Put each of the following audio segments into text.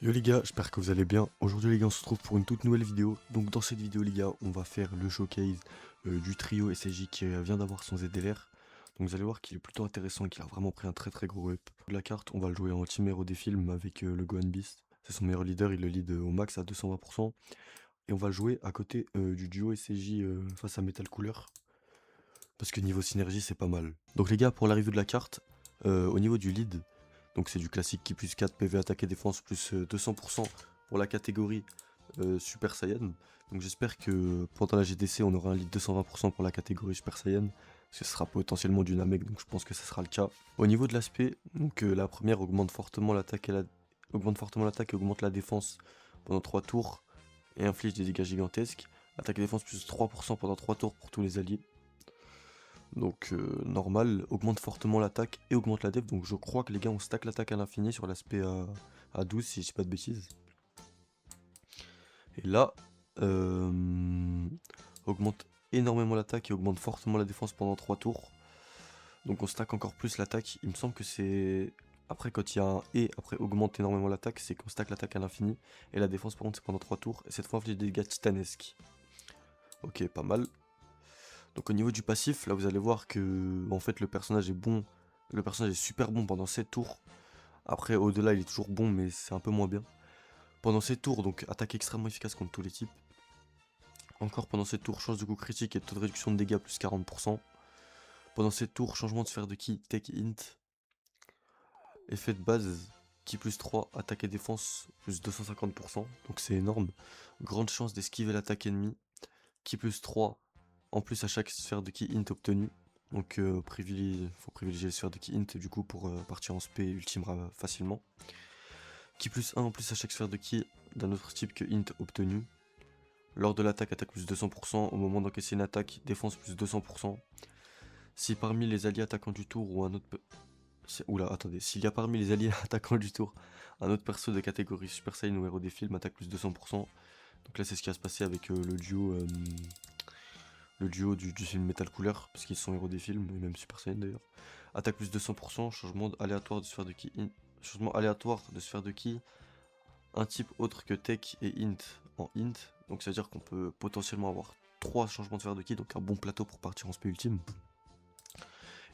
Yo les gars, j'espère que vous allez bien. Aujourd'hui les gars, on se retrouve pour une toute nouvelle vidéo. Donc dans cette vidéo les gars, on va faire le showcase du trio SSJ qui vient d'avoir son ZLR. Donc vous allez voir qu'il est plutôt intéressant et qu'il a vraiment pris un très gros up. La carte, on va le jouer en team hero des films avec le Gohan Beast. C'est son meilleur leader, il le lead au max à 220%. Et on va le jouer à côté du duo SSJ face à Metal Cooler. Parce que niveau synergie c'est pas mal. Donc les gars, pour l'arrivée de la carte, au niveau du lead, donc c'est du classique qui plus 4 PV attaque et défense plus 200% pour la catégorie Super Saiyan. Donc j'espère que pendant la GDC on aura un lead 220% pour la catégorie Super Saiyan. Ce sera potentiellement du Namek, donc je pense que ça sera le cas. Au niveau de l'aspect, donc la première augmente fortement l'attaque et augmente la défense pendant 3 tours et inflige des dégâts gigantesques. Attaque et défense plus 3% pendant 3 tours pour tous les alliés. Donc normal, augmente fortement l'attaque et augmente la def. Donc je crois que les gars on stack l'attaque à l'infini sur l'aspect à 12 si je dis pas de bêtises. Et là, augmente énormément l'attaque et augmente fortement la défense pendant 3 tours. Donc on stack encore plus l'attaque. Il me semble que c'est... Après quand il y a un et après augmente énormément l'attaque, c'est qu'on stack l'attaque à l'infini. Et la défense par contre c'est pendant 3 tours. Et cette fois on fait des dégâts titanesques. Ok, pas mal. Donc au niveau du passif, là vous allez voir que en fait le personnage est bon. Le personnage est super bon pendant 7 tours. Après au-delà il est toujours bon mais c'est un peu moins bien. Pendant 7 tours, donc attaque extrêmement efficace contre tous les types. Encore pendant 7 tours, chance de coup critique et taux de réduction de dégâts plus 40%. Pendant 7 tours, changement de sphère de ki, tech int. Effet de base, ki plus 3, attaque et défense plus 250%. Donc c'est énorme. Grande chance d'esquiver l'attaque ennemie. Ki plus 3, en plus à chaque sphère de ki int obtenue. Donc faut privilégier les sphères de ki int du coup pour partir en spé ultime facilement. Ki plus 1 en plus à chaque sphère de ki d'un autre type que int obtenu. Lors de l'attaque, attaque plus 200%, au moment d'encaisser une attaque, défense plus 200%. Si parmi les alliés attaquants du tour ou un autre... Oula, attendez, s'il y a parmi les alliés attaquants du tour un autre perso de catégorie Super Saiyan ou héros des films, attaque plus 200%. Donc là c'est ce qui va se passer avec le duo du film Metal Cooler, parce qu'ils sont héros des films, et même Super Saiyan d'ailleurs. Attaque plus 200%, changement aléatoire de sphère de ki, changement aléatoire de sphère de ki, un type autre que Tech et Int en Int, donc ça veut dire qu'on peut potentiellement avoir 3 changements de sphère de ki, donc un bon plateau pour partir en spé ultime.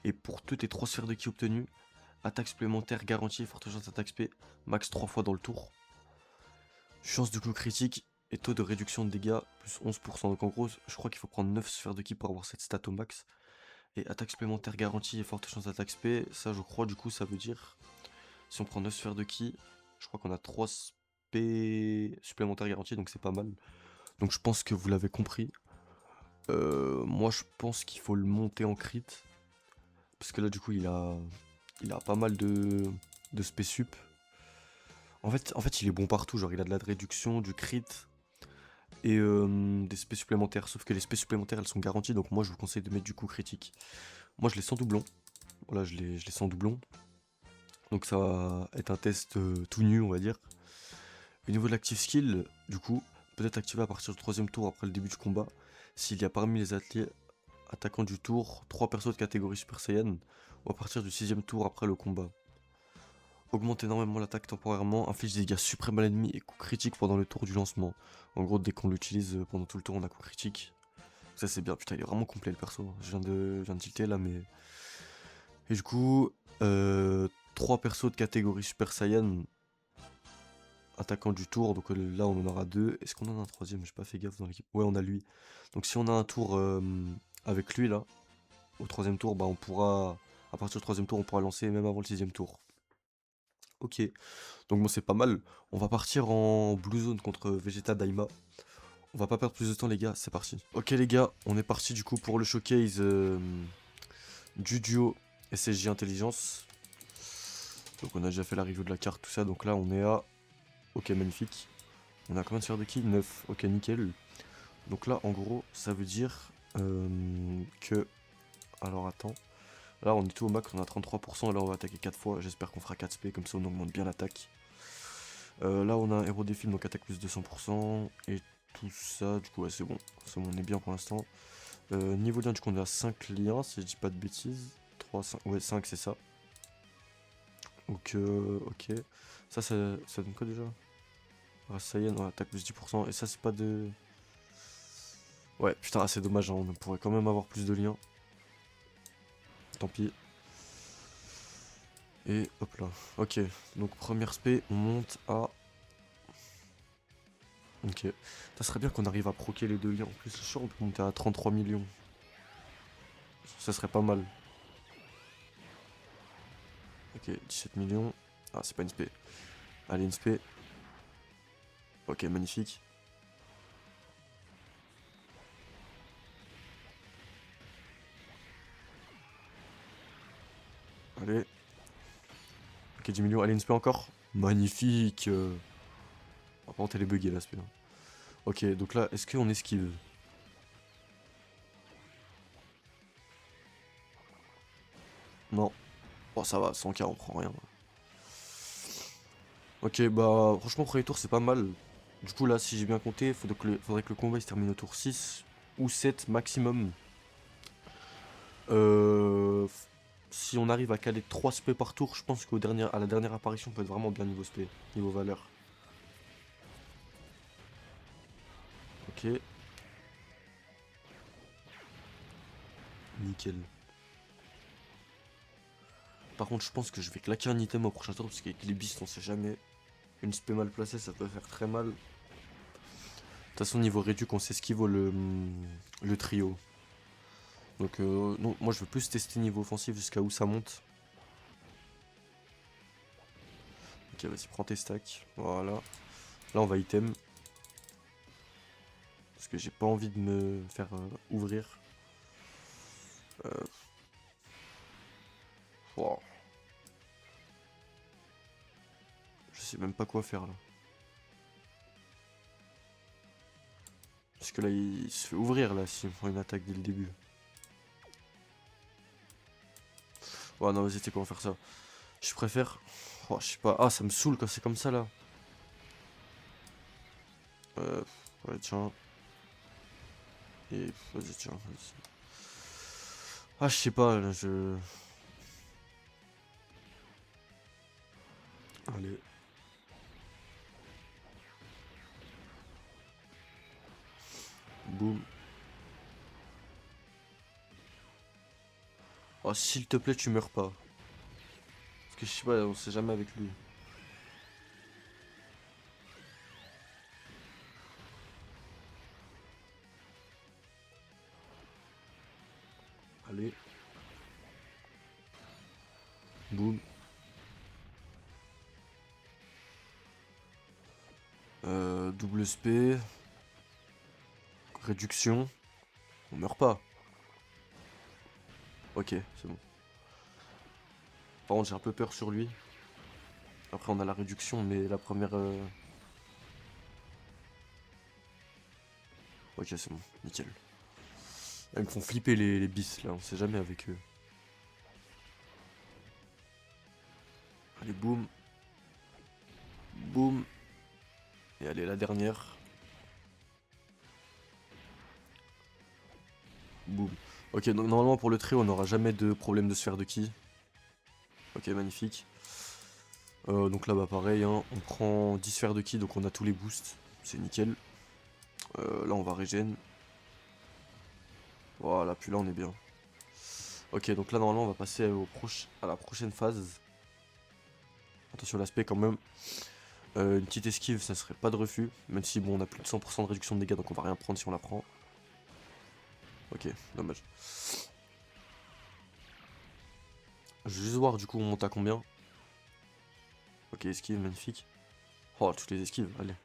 Et pour toutes les 3 sphères de ki obtenues, attaque supplémentaire garantie, forte chance d'attaque spé, max 3 fois dans le tour. Chance de coup critique et taux de réduction de dégâts plus 11%. Donc en gros, je crois qu'il faut prendre 9 sphères de ki pour avoir cette stat au max. Et attaque supplémentaire garantie et forte chance d'attaque spé, ça je crois du coup ça veut dire, si on prend 9 sphères de ki, je crois qu'on a 3 spé supplémentaires garantis, donc c'est pas mal. Donc je pense que vous l'avez compris. Moi je pense qu'il faut le monter en crit. Parce que là du coup il a pas mal de spé sup. En fait il est bon partout, genre il a de la réduction, du crit et des spé supplémentaires. Sauf que les spé supplémentaires elles sont garanties, donc moi je vous conseille de mettre du coup critique. Moi je l'ai sans doublon. Voilà, je l'ai sans doublon. Donc ça va être un test tout nu on va dire. Au niveau de l'active skill, du coup, peut-être activé à partir du 3ème tour après le début du combat, s'il y a parmi les athlètes attaquants du tour 3 persos de catégorie Super Saiyan, ou à partir du 6ème tour après le combat. Augmente énormément l'attaque temporairement, inflige des dégâts suprêmes à l'ennemi et coup critique pendant le tour du lancement. En gros, dès qu'on l'utilise pendant tout le tour, on a coup critique. Ça c'est bien, putain il est vraiment complet le perso, je viens de tilter là mais... Et du coup, 3 persos de catégorie Super Saiyan, attaquant du tour, donc là on en aura 2. Est-ce qu'on en a un troisième? J'ai pas fait gaffe dans l'équipe. Ouais, on a lui. Donc si on a un tour avec lui là, au 3ème tour, bah on pourra, à partir du 3ème tour, on pourra lancer même avant le 6ème tour. Ok, donc bon c'est pas mal. On va partir en Blue Zone contre Vegeta Daima. On va pas perdre plus de temps les gars, c'est parti. Ok les gars, on est parti du coup pour le showcase du duo SSJ Intelligence. Donc on a déjà fait la review de la carte, tout ça, donc là on est à... Ok, magnifique. On a combien de sphères de ki? 9. Ok, nickel. Donc là, en gros, ça veut dire que... Alors attends. Là, on est tout au max, on a 33%, et là, on va attaquer 4 fois. J'espère qu'on fera 4 spé, comme ça, on augmente bien l'attaque. Là, on a un héros des films, donc attaque plus 200%, et tout ça, du coup, ouais, c'est bon. C'est bon, on est bien pour l'instant. Niveau lien, du coup, on est à 5 liens, si je dis pas de bêtises. 3, 5, ouais, 5, c'est ça. Donc, ok. Ça donne quoi déjà? Rasayen, ouais, attaque plus 10%. Et ça, c'est pas de. Ouais, putain, c'est dommage, hein, on pourrait quand même avoir plus de liens. Tant pis. Et hop là. Ok, donc première spé, on monte à. Ok. Ça serait bien qu'on arrive à proquer les deux liens. En plus, c'est sûr, on peut monter à 33 millions. Ça serait pas mal. Ok, 17 millions. Ah, c'est pas une spé. Allez, une spé. Ok, magnifique. Allez. Ok, 10 millions. Allez, une spé encore. Magnifique. Par contre, elle est buggée la spé. Hein. Ok, donc là, est-ce qu'on esquive? Non. Bon, ça va, 100K, on prend rien. Ok, bah, franchement, premier tour, c'est pas mal. Du coup, là, si j'ai bien compté, faudrait que le combat il se termine au tour 6 ou 7 maximum. Euh, Si on arrive à caler 3 spé par tour, je pense à la dernière apparition, on peut être vraiment bien niveau spé, niveau valeur. Ok, nickel. Par contre, je pense que je vais claquer un item au prochain tour, parce qu'avec les beasts, on sait jamais. Une spé mal placée, ça peut faire très mal. De toute façon, niveau réduit, on sait ce qui vaut le trio. Donc, non, moi je veux plus tester niveau offensif jusqu'à où ça monte. Ok, vas-y, prends tes stacks. Voilà. Là, on va item. Parce que j'ai pas envie de me faire ouvrir. Euh, wow. Je sais même pas quoi faire là. Parce que là, il se fait ouvrir là s'il me prend une attaque dès le début. Ouais, non, vas-y, t'es quoi, on va faire ça. Je préfère. Oh, je sais pas. Ah, ça me saoule quand c'est comme ça là. Euh, ouais, tiens. Et vas-y, tiens. Vas-y. Ah, je sais pas, là, je. Allez. Boum. Oh, s'il te plaît, tu meurs pas. Parce que je sais pas, on sait jamais avec lui. Allez. Boum. Double SP. Réduction. On meurt pas. Ok, c'est bon. Par contre, j'ai un peu peur sur lui. Après, on a la réduction, mais la première. Ok, c'est bon, nickel. Ah, ils me font flipper les bis là, on sait jamais avec eux. Allez, boum. Boum. Et allez, la dernière. Boum. Ok, donc normalement pour le trio, on n'aura jamais de problème de sphère de ki. Ok, magnifique. Donc là, bah pareil, hein, on prend 10 sphères de ki, donc on a tous les boosts. C'est nickel. Là, on va régène. Voilà, puis là, on est bien. Ok, donc là, normalement, on va passer à la prochaine phase. Attention à l'aspect quand même. Une petite esquive, ça serait pas de refus. Même si, bon, on a plus de 100% de réduction de dégâts, donc on va rien prendre si on la prend. Ok, dommage. Je vais juste voir, du coup, on monte à combien. Ok, esquive, magnifique. Oh, toutes les esquives, allez.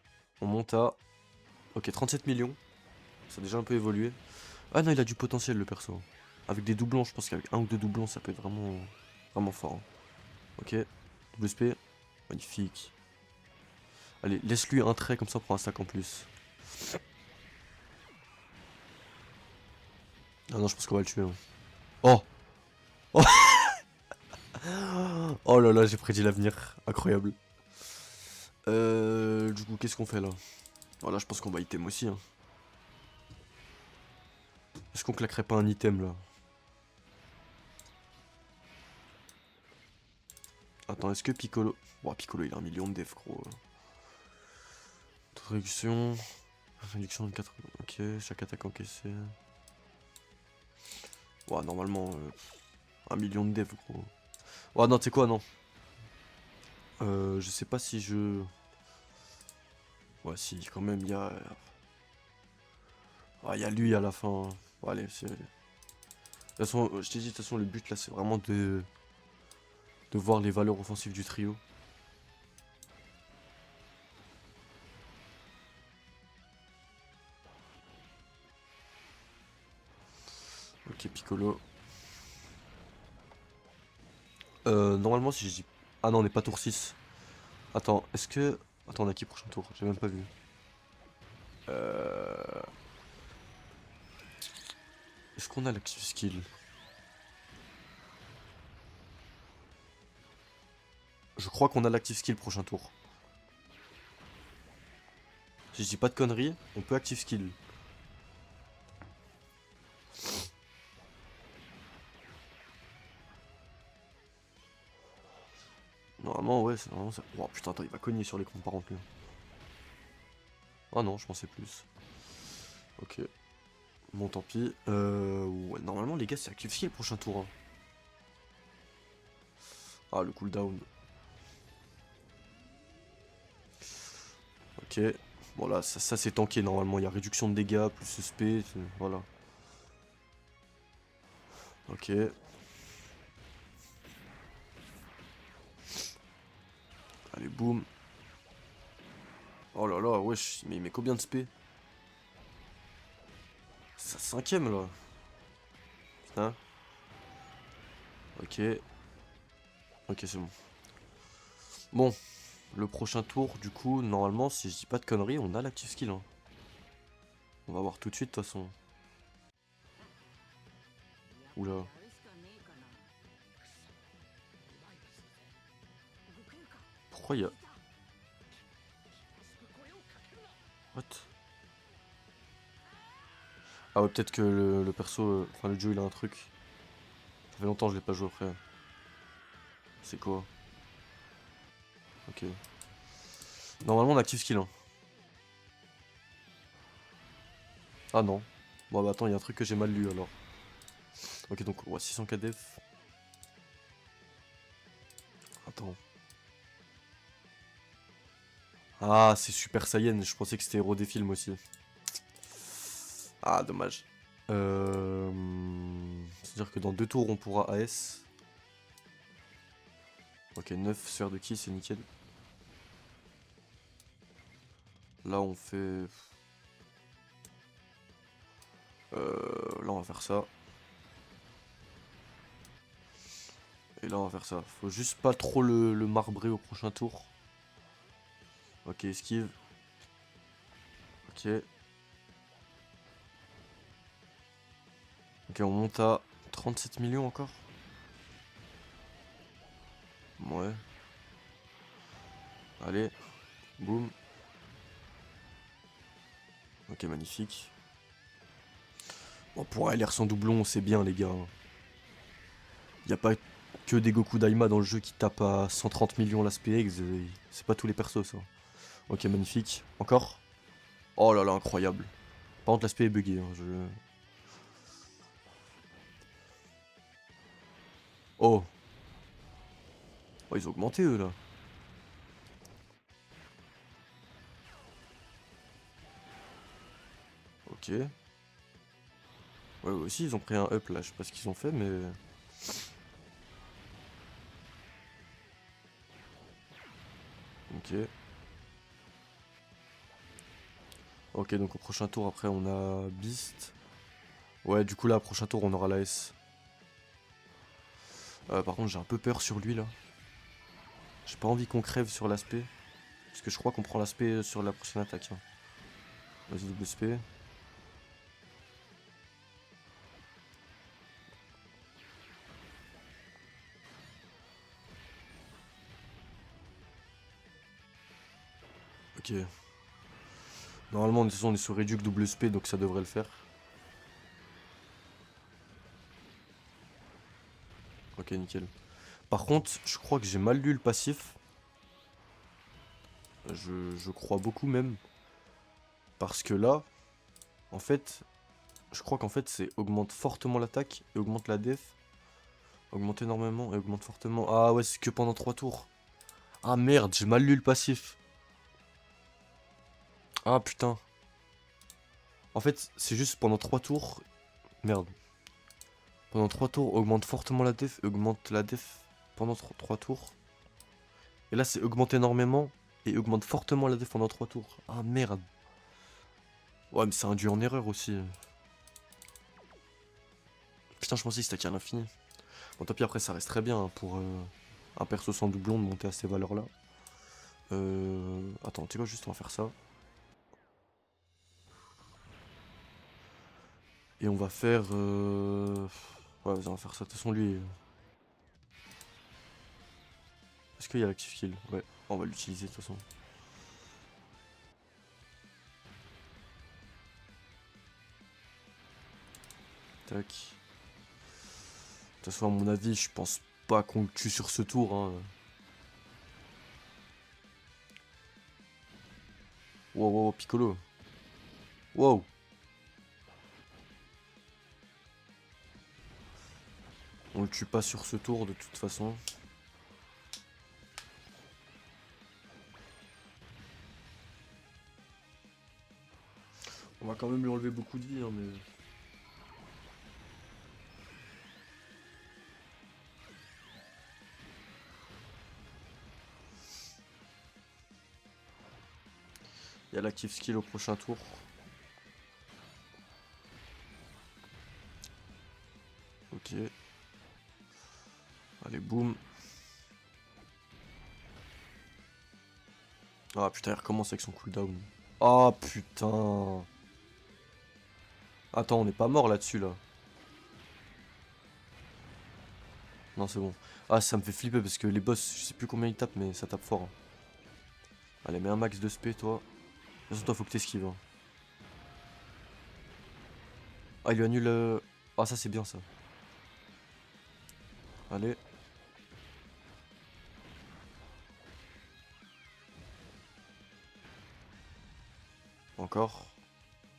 On monte à... Ok, 37 millions. Ça a déjà un peu évolué. Ah non, il a du potentiel, le perso. Avec des doublons, je pense qu'avec un ou deux doublons, ça peut être vraiment, vraiment fort. Hein. Ok, double SP. Magnifique. Allez, laisse-lui un trait, comme ça on prend un stack en plus. Ah non, je pense qu'on va le tuer. Hein. Oh, oh Oh là là, j'ai prédit l'avenir. Incroyable. Du coup, qu'est-ce qu'on fait là? Voilà, je pense qu'on va item aussi. Hein. Est-ce qu'on claquerait pas un item là? Attends, est-ce que Piccolo... Bon, Piccolo il a 1 million de def, gros. Réduction. Réduction de 4. Ok, chaque attaque encaissée. Ouais, normalement, 1 million de dev, gros. Ouais, non, tu sais quoi, non. Je sais pas si je. Ouais, si, quand même, il y a. Ah, il y a lui à la fin. Bon, allez, c'est. De toute façon, je t'ai dit, de toute façon, le but là, c'est vraiment de voir les valeurs offensives du trio. Ok, Piccolo. Normalement, si je dis. Ah non, on n'est pas tour 6. Attends, est-ce que. Attends, on a qui prochain tour? J'ai même pas vu. Est-ce qu'on a l'active skill? Je crois qu'on a l'active skill prochain tour. Si je dis pas de conneries, on peut active skill. Normalement, ouais, c'est vraiment ça. Oh putain, attends, il va cogner sur les comptes par contre, lui. Ah non, je pensais plus. Ok. Bon, tant pis. Ouais, normalement, les gars, c'est active skill prochain tour, hein. Ah, le cooldown. Ok. Bon, là, ça c'est tanké normalement. Il y a réduction de dégâts, plus suspect. Voilà. Ok. Allez, boum. Oh là là, wesh. Mais il met combien de spé? C'est sa 5ème là. Putain. Ok. Ok, c'est bon. Bon. Le prochain tour, du coup, normalement, si je dis pas de conneries, on a l'active skill, hein. On va voir tout de suite, de toute façon. Oula. Pourquoi il y a... What? Ah ouais, peut-être que le perso... Enfin, le jeu, il a un truc. Ça fait longtemps que je l'ai pas joué après. C'est quoi? Ok. Normalement, on active skill, hein. Ah non. Bon, bah attends, il y a un truc que j'ai mal lu, alors. Ok, donc, ouais, 600k def. Attends. Ah, c'est Super Saiyan. Je pensais que c'était héros des films aussi. Ah, dommage. C'est-à-dire que dans 2 tours, on pourra AS. Ok, 9 sphères de ki, c'est nickel. Là, on fait... Là, on va faire ça. Et là, on va faire ça. Faut juste pas trop le marbrer au prochain tour. Ok, esquive. Ok. Ok, on monte à 37 millions encore. Ouais. Allez. Boum. Ok, magnifique. Bon, pour un LR sans doublon, c'est bien, les gars. Y a pas que des Goku Daima dans le jeu qui tapent à 130 millions l'aspect Eggs. C'est pas tous les persos, ça. Ok, magnifique. Encore. Oh là là, incroyable. Par contre, l'aspect est bugué, hein, Oh. Oh, ils ont augmenté, eux, là. Ok. Ouais, eux aussi, ils ont pris un up, là. Je sais pas ce qu'ils ont fait, mais... Ok. Ok, donc au prochain tour, après, on a Beast. Ouais, du coup, là, au prochain tour, on aura la S. Par contre, j'ai un peu peur sur lui, là. J'ai pas envie qu'on crève sur l'aspect. Parce que je crois qu'on prend l'aspect sur la prochaine attaque, hein. Vas-y, double SP. Ok. Normalement, de toute façon, on est sur Reduc double SP, donc ça devrait le faire. Ok, nickel. Par contre, je crois que j'ai mal lu le passif. Je crois beaucoup même. Parce que là, en fait, je crois qu'en fait c'est augmente fortement l'attaque et augmente la def. Augmente énormément et augmente fortement. Ah ouais, c'est que pendant 3 tours. Ah merde, j'ai mal lu le passif. Ah putain. En fait, c'est juste pendant 3 tours. Merde. Pendant 3 tours, augmente fortement la def et augmente la def pendant 3 tours. Et là, c'est augmente énormément et augmente fortement la def pendant 3 tours. Ah merde. Ouais, mais c'est induit en erreur aussi. Putain, je pensais que c'était qu'à l'infini. Bon, tant pis, après, ça reste très bien hein, pour un perso sans doublon de monter à ces valeurs-là. Attends, tu sais quoi, juste on va faire ça. Et on va faire... Ouais, vas-y, on va faire ça. De toute façon, lui... Est-ce qu'il y a l'active skill? Ouais, on va l'utiliser de toute façon. Tac. De toute façon, à mon avis, je pense pas qu'on le tue sur ce tour. Hein. Wow, wow, Piccolo. Wow. On le tue pas sur ce tour de toute façon. On va quand même lui enlever beaucoup de vie, hein, mais... Il y a l'active skill au prochain tour. Ok. Allez, boum. Ah putain, il recommence avec son cooldown. Ah putain. Attends, on n'est pas mort là-dessus là. Non, c'est bon. Ah, ça me fait flipper parce que les boss, je sais plus combien ils tapent, mais ça tape fort. Hein. Allez, mets un max de spé, toi. De toute façon, toi, faut que t'esquives. Hein. Ah, il lui annule. Ah, ça, c'est bien ça. Allez. Encore.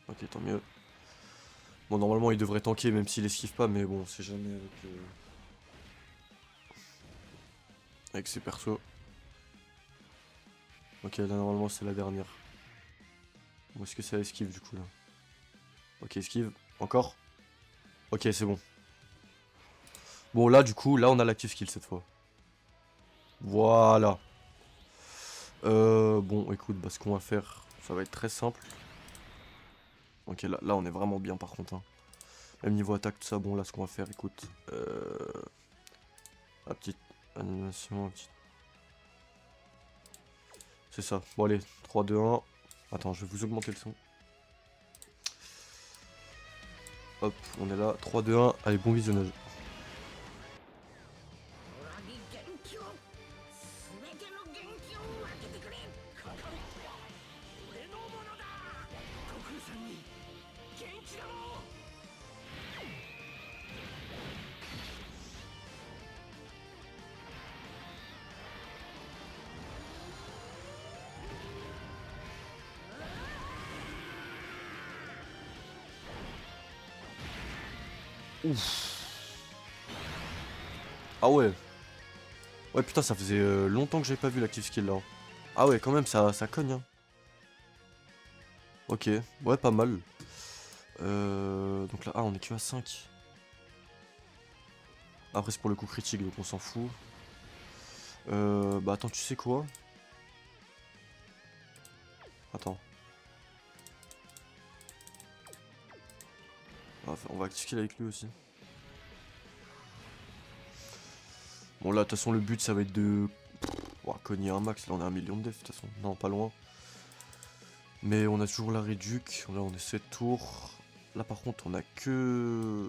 Ok, tant mieux. Bon, normalement, il devrait tanker même s'il esquive pas, mais bon, c'est jamais avec ses persos. Ok, là, normalement, c'est la dernière. Où est-ce que ça esquive du coup là? Ok, esquive. Encore. Ok, c'est bon. Bon, là, du coup, là, on a l'active skill cette fois. Voilà. Bon, écoute, bah, ce qu'on va faire, ça va être très simple. Ok, là, on est vraiment bien par contre. Hein. Même niveau attaque, tout ça, bon, là, ce qu'on va faire, écoute. La petite animation, la petite... C'est ça. Bon, allez, 3, 2, 1. Attends, je vais vous augmenter le son. Hop, on est là. 3, 2, 1. Allez, bon visionnage. Ouf. Ah ouais. Ouais, putain, ça faisait longtemps que j'avais pas vu l'active skill là. Ah ouais, quand même, ça cogne. Hein. Ok, ouais, pas mal. Donc là, ah, on est que à 5. Après, c'est pour le coup critique, donc on s'en fout. Bah attends, tu sais quoi? Attends. On va activer avec lui aussi. Bon là, de toute façon, le but, ça va être de... cogner un max. Là, on a 1 million de def, de toute façon. Non, pas loin. Mais on a toujours la réduc. Là, on est 7 tours. Là, par contre, on a que...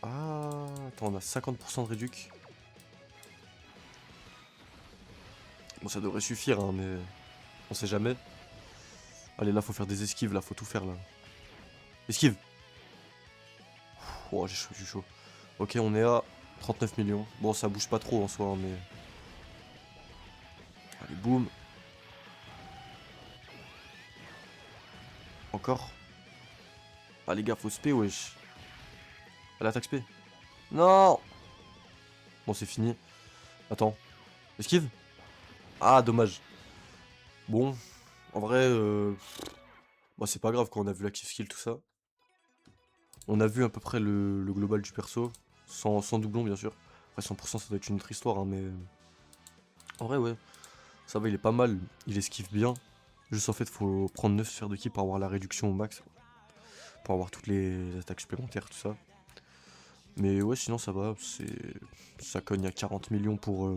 Ah, attends, on a 50% de réduc. Bon, ça devrait suffire, hein, mais... On sait jamais. Allez, là, faut faire des esquives, là, faut tout faire, là. Esquive. Oh, j'ai chaud, j'ai chaud. Ok, on est à 39 millions. Bon, ça bouge pas trop en soi, hein, mais... Allez, boum. Encore. Ah les gars, faut spé, wesh. Elle attaque spé. Non. Bon, c'est fini. Attends. Esquive. Ah, dommage. Bon, en vrai, bah, c'est pas grave quand on a vu l'active skill, tout ça. On a vu à peu près le global du perso. Sans doublon, bien sûr. Après, 100%, ça doit être une autre histoire, hein, mais... En vrai, ouais. Ça va, il est pas mal. Il esquive bien. Juste, en fait, faut prendre 9 sphères de ki pour avoir la réduction au max. Pour avoir toutes les attaques supplémentaires, tout ça. Mais ouais, sinon, ça va. Ça cogne à 40 millions pour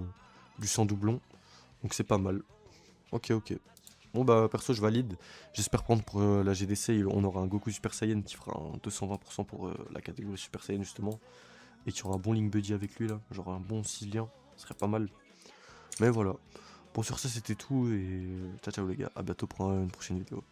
du sans doublon. Donc, c'est pas mal. Ok, ok. Bon bah perso je valide, j'espère prendre pour la GDC, on aura un Goku Super Saiyan qui fera un 220% pour la catégorie Super Saiyan justement, et qui aura un bon Link Buddy avec lui là, genre un bon Sylvien, ce serait pas mal. Mais voilà, bon sur ça c'était tout, et ciao ciao les gars, à bientôt pour une prochaine vidéo.